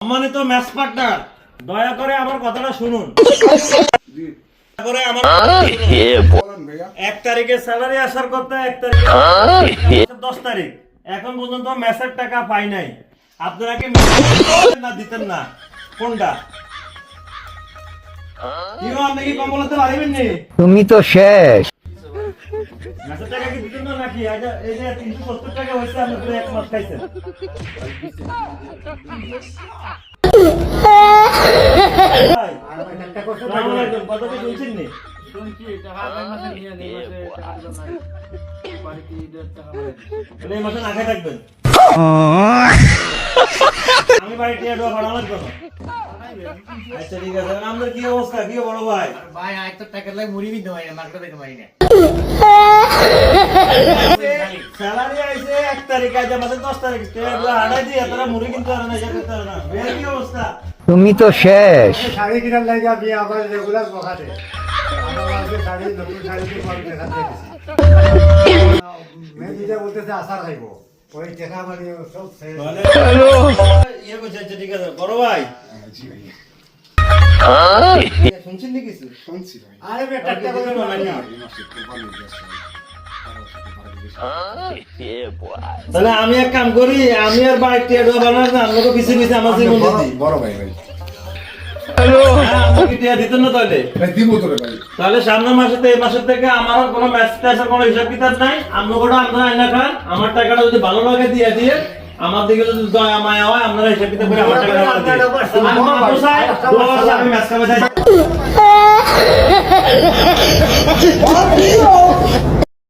সম্মানিত match partner, দয়া করে আমার কথাটা শুনুন। দয়া করে আমার 1 তারিখে স্যালারি আসার কথা, 1 তারিখে 10 তারিখ এখন পর্যন্ত ম্যাচের টাকা পাই নাই। আপনারা কি না দিতেন না? কোনটা আপনি কি কম বলতে পারবেন নি? তুমি তো শেষ। ম্যাচের টাকা কি দিতেন না নাকি? এই যে 370 টাকা হয়েছে, আপনি পুরো 1 মাস খাইছেন। কথা কি শুনছেন নি? এই মাসে না খাই থাকবেন। আমি বাড়ি টিয়া ডোয়া ভাড়া লাগবে না। আচ্ছা ঠিক আছে, আমাদের কি অবস্থা, কি বড় ভাই? ভাই আজ তো টাকা লাগে মুড়ি বিন্দু হয় না, মার্কেটে দেখে মারি না। স্যালারি আইছে 1 তারিখ, আজ আমাদের 10 তারিখ, টিয়া ডোয়া হারাই দিয়ে তোরা মুড়ি কিনতে পারে না, এটা করতে পারে না। বের কি অবস্থা? তুমি তো শেষ। শাড়ি কিনার লাগা বিয়ে আমার রেগুলার বখাতে আমার শাড়ি নতুন শাড়ি দিয়ে পরে দেখাতে মেয়ে দিদা বলতেছে আসার খাইব ওই দেখা মানে সব শেষ। ইয়ে করছে, আচ্ছা ঠিক আছে বড় ভাই। শুনছেন নি কিছু? শুনছি ভাই। আরে বেটা টাকা করে বানাই না তাহলে আমি এক কাম করি, আমি আর বাড়ি টিয়া ডোয়া বানাবো না, আপনাকে পিছে পিছে আমার জীবন দিচ্ছি। বড় ভাই ভাই আমাকে টিয়া দিতেন না তাহলে? ভাই দিব তোরে ভাই। তাহলে সামনের মাসে এই মাসের থেকে আমার কোনো ম্যাচ ট্যাচের কোনো হিসাব কিতাব নাই। আপনারা আইনা খান, আমার টাকাটা যদি ভালো লাগে দিয়ে দিয়ে, আমার দিকে যদি দয়া মায়া হয় আপনারা হিসাব কিতাব করে আমার টাকাটা আমার দিয়ে। আমি মাত্র চাই, দোয়া আছে, আমি ম্যাচ খেলতে চাই।